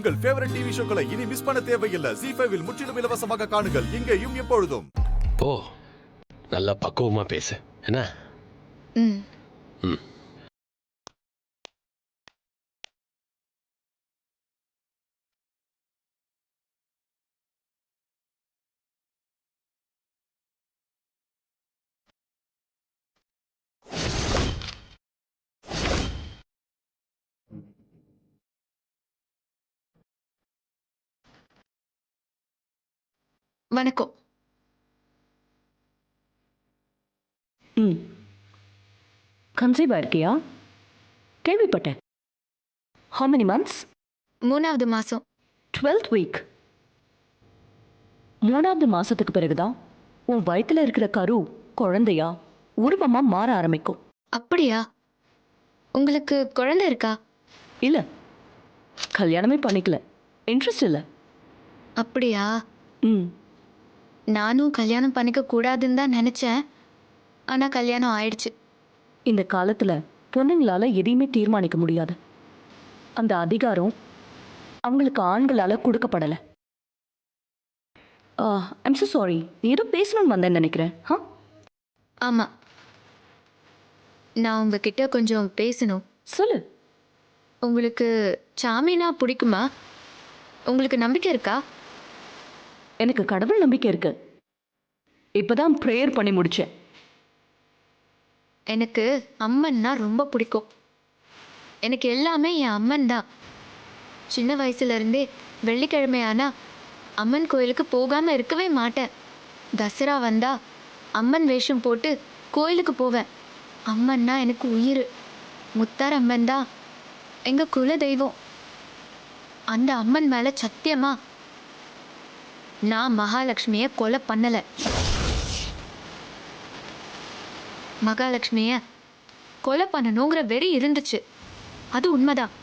உங்கள் favourite TV ஷோக்களை இனி miss பண்ண தேவையில்லை. ZEE5 இல் முற்றிலும் இலவசமாக காணுங்கள். இங்கேயும் எப்பொழுதும். ஓ, நல்லா பக்குவமா பேசு. என்ன? வணக்கம். கன்சீவ் ஆயிருக்கியா? கேள்விப்பட்டேன். How many months? 3வது மாசம். 12th week. 3வது மாசத்துக்கு பிறகுதான் உன் வயித்துல இருக்கிற கரு குழந்தையா உருவமா மாற ஆரம்பிக்கும். அப்படியா? உங்களுக்கு குழந்தை இருக்கா? இல்ல, கல்யாணமே பண்ணிக்கல. இன்ட்ரெஸ்ட் இல்ல. அப்படியா? ம் நானும் கல்யாணம் பண்ணிக்க கூடாதுன்னு தான் நினைச்சேன். ஆனா கல்யாணம் ஆயிடுச்சு. இந்த காலத்துல பொண்ணுங்களால எதையுமே தீர்மானிக்க முடியாது. அந்த அதிகாரம் அவங்களுக்கு ஆண்களால கொடுக்கப்படல. I'm so sorry. நீ ஏதோ பேசணும்னு வந்தேன்னு நினைக்கிறேன். ஆமா, நான் உங்ககிட்ட கொஞ்சம் பேசணும். சொல்லு. உங்களுக்கு சாமினா பிடிக்குமா? உங்களுக்கு நம்பிக்கை இருக்கா? எனக்கு கடவுள் நம்பிக்கை இருக்கு. இப்பதான் ப்ரேயர் பண்ணி முடிச்சேன். எனக்கு அம்மன்னா ரொம்ப பிடிக்கும். எனக்கு எல்லாமே என் அம்மன் தான். சின்ன வயசுல இருந்தே வெள்ளிக்கிழமை ஆனா அம்மன் கோயிலுக்கு போகாம இருக்கவே மாட்டேன். தசரா வந்தா அம்மன் வேஷம் போட்டு கோயிலுக்கு போவேன். அம்மன்னா எனக்கு உயிர். முத்தார் அம்மன் தான் எங்க குல தெய்வம். அந்த அம்மன் மேல சத்தியமா நான் மகாலட்சுமிய கொலை பண்ணல. மகாலட்சுமிய கொலை பண்ணணுங்கிற வெறி இருந்துச்சு, அது உண்மைதான்.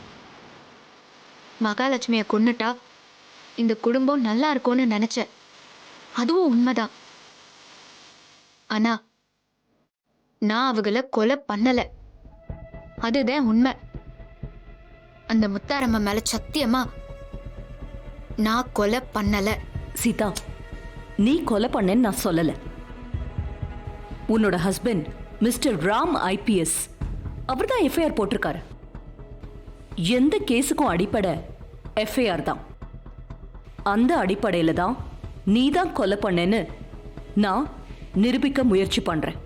மகாலட்சுமிய கொன்னுட்டா இந்த குடும்பம் நல்லா இருக்கும்னு நினைச்சேன், அதுவும் உண்மைதான். ஆனா நான் அவங்கள கொலை பண்ணல, அதுதான் உண்மை. அந்த முத்தாரம்ம மேல சத்தியமா நான் கொலை பண்ணல. சீதா, நீ கொலை பண்ணேன்னு நான் சொல்லல. உன்னோட ஹஸ்பண்ட் மிஸ்டர் ராம் IPS அவர் தான் FIR போட்டிருக்காரு. எந்த கேஸுக்கும் அடிப்படை FIR தான். அந்த அடிப்படையில தான் நீ தான் கொலை பண்ணேன்னு நான் நிரூபிக்க முயற்சி பண்றேன்.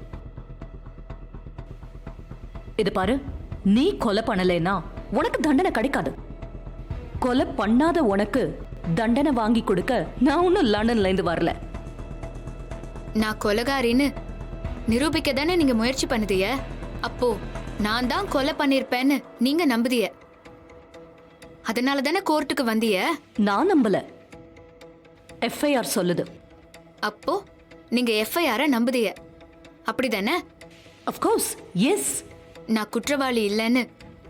இது பாரு, நீ கொலை பண்ணலைன்னா உனக்கு தண்டனை கிடைக்காது. கொலை பண்ணாத உனக்கு தண்டனை வாங்கி கொடுக்க நான் ஒன்னும் லண்டன்ல இருந்து வரல. நான் கொலைகாரின்னு நிரூபிக்க தானே நீங்க முயற்சி பண்ணுதிய. அப்போ நான் தான் கொலை பண்ணிருப்பேன்னு நீங்க நம்புதிய. அதனால தானே கோர்ட்டுக்கு வந்திய. நான் நம்பல, FIR சொல்லுது. அப்போ நீங்க FIR நம்புதிய, அப்படிதானே? Of course, yes. நான் குற்றவாளி இல்லைன்னு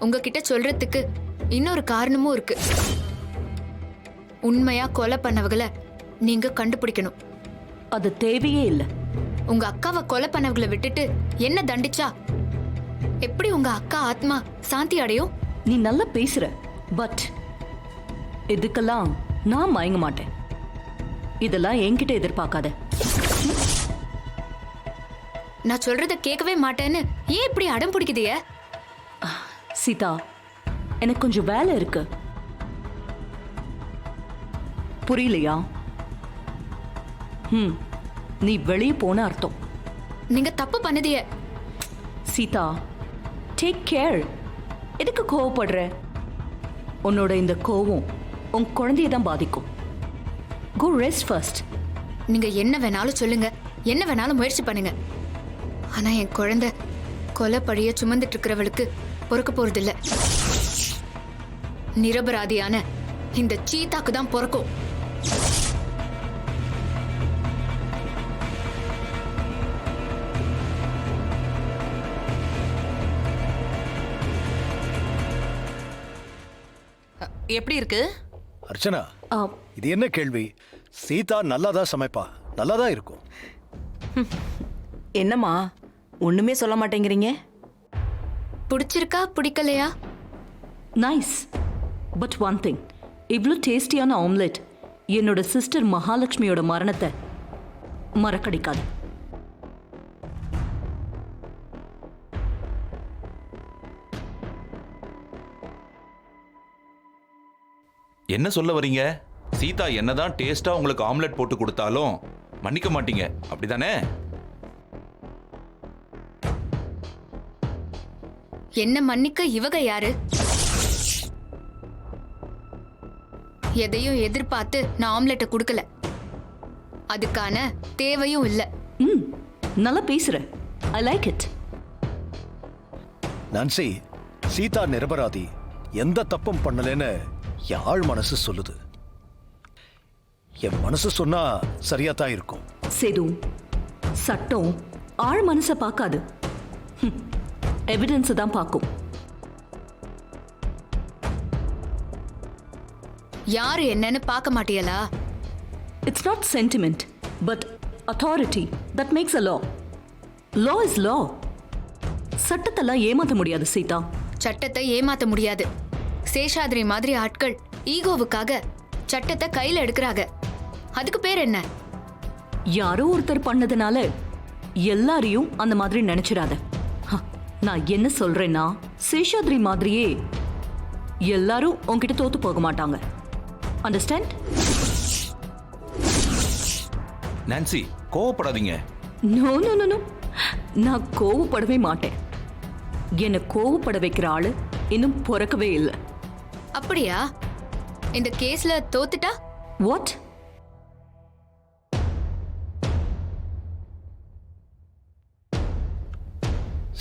உங்ககிட்ட சொல்றதுக்கு இன்னொரு காரணமும் இருக்கு. உண்மையா கொலை பண்ணவங்களை நீங்க கண்டுபிடிக்கணும். அது தேவையே இல்லை. உங்க அக்காவை கொலை பண்ணவங்களை விட்டுட்டு என்ன தண்டிச்சா எப்படி உங்க அக்கா ஆத்மா சாந்தி அடையும்? நீ நல்லா பேசுற, பட் இதுக்கெல்லாம் நான் மயங்க மாட்டேன். இதெல்லாம் என்கிட்ட எதிர்பார்க்காத. நான் சொல்றத கேட்கவே மாட்டேன்னு ஏன் இப்படி அடம் பிடிக்குதிய? சீதா, எனக்கு கொஞ்சம் வேலை இருக்கு. புரியலையா? நீ வெளியே போன அர்த்தம். நீங்க தப்பு பண்ணுதிய. Sita, take care. எதுக்கு கோவப்படுற? உன்னோட இந்த கோவம் உன் குழந்தைய தான் பாதிக்கும். கோ ரெஸ்ட் ஃபர்ஸ்ட். நீங்க என்ன வேணாலும் சொல்லுங்க, என்ன வேணாலும் முயற்சி பண்ணுங்க. ஆனா என் குழந்தை கொலை பழிய சுமந்துட்டு இருக்கிறவளுக்கு பொறுக்க போறதில்ல. நிரபராதியான இந்த சீதாக்கு தான் பொறுக்கும். எப்படி இருக்கு அர்ச்சனா? இது என்ன கேள்வி? சீதா நல்லாதான் சமைப்பா, நல்லாதான் இருக்கும். என்னம்மா ஒண்ணுமே சொல்ல மாட்டேங்கிறீங்க? பிடிச்சிருக்கா பிடிக்கலையா? நைஸ். பட் ஒன் திங், இவ்வளோ டேஸ்டியான ஆம்லெட் என்னோட சிஸ்டர் மகாலட்சுமியோட மரணத்தை மறக்கடிக்காது. என்ன சொல்ல வரீங்க? சீதா என்னதான் டேஸ்டா உங்களுக்கு ஆம்லெட் போட்டு கொடுத்தாலும் மன்னிக்க மாட்டீங்க, அப்படிதானே? என்ன மன்னிக்க இவங்க யாரு? எதையும் எதிர்பார்த்து நான் ஆம்லெட்டை கொடுக்கல, அதுக்கான தேவையும் இல்லை. நல்லா பேசுற. I like it. Nancy, Sita நிரபராதி, எந்த தப்பும் பண்ணலன்னு என் ஆழ் மனசு சொல்லுது. என் மனசு சொன்னா சரியா தான் இருக்கும். சேது, சட்டம் ஆழ் மனசை பார்க்காது, எவிடன்ஸ் தான் பார்க்கும். யாரு என்னன்னு பார்க்க மாட்டியலா? It's not sentiment but authority that makes a law. Law is law. சட்டத்தெல்லாம் ஏமாற்ற முடியாது சீதா. சட்டத்தை ஏமாத்த முடியாது. சேஷாத்ரி மாதிரி ஆட்கள் ஈகோவுக்காக சட்டத்தை கையில எடுக்கிறாங்க. அதுக்கு பேர் என்ன? யாரோ ஒருத்தர் பண்ணதுனால எல்லாரையும் அந்த மாதிரி நினைச்சிடாத. நான் என்ன சொல்றேன்னா, சேஷாத்ரி மாதிரியே எல்லாரும் உன்கிட்ட தோத்து போக மாட்டாங்க. அண்டர்ஸ்டாண்ட்? நான்சி, கோவப்படாதீங்க. நோ நோ நோ நோ, நான் கோவப்படவே மாட்டேன். என்னை கோவப்பட வைக்கிற ஆளு இன்னும் பிறக்கவே இல்லை. அப்படியா? இந்த கேஸ்ல தோத்துட்டா? வாட்?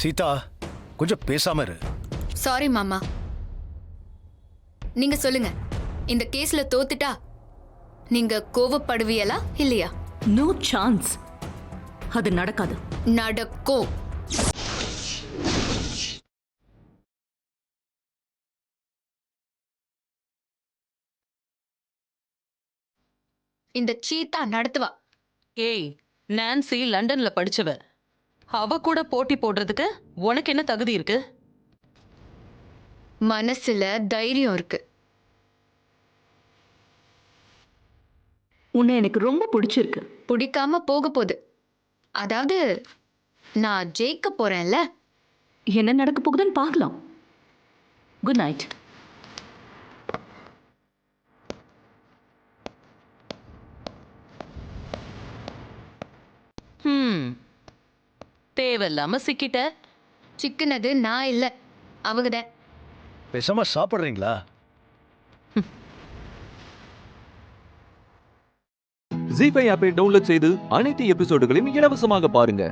சீதா, கொஞ்சம் பேசாம இரு. சாரி மாமா. நீங்க சொல்லுங்க, இந்த கேஸ்ல தோத்துட்டா நீங்க கோவப்படுவீங்களா இல்லையா? No chance. அது நடக்காது. நடக்கும். இந்த சீதா நடத்துவா. ஏய், நான்சி லண்டன்ல படிச்சவ. அவ கூட போட்டி போடுறதுக்கு உனக்கு என்ன தகுதி இருக்கு? மனசுல தைரியம் இருக்கு. உன்னை எனக்கு ரொம்ப பிடிச்சிருக்கு. பிடிக்காம போக போகுது. அதாவது நான் ஜெயிக்க போறேன்ல. என்ன நடக்க போகுதுன்னு பார்க்கலாம். Good night. தேவையில்லாம சிக்கிட்ட. சிக்கினது நான் இல்ல, அவங்கதான். பேசாம சாப்பிடுறீங்களா? ஜீ5 ஆப்பை டவுன்லோட் செய்து அனைத்து எபிசோடுகளையும் இலவசமாக பாருங்க.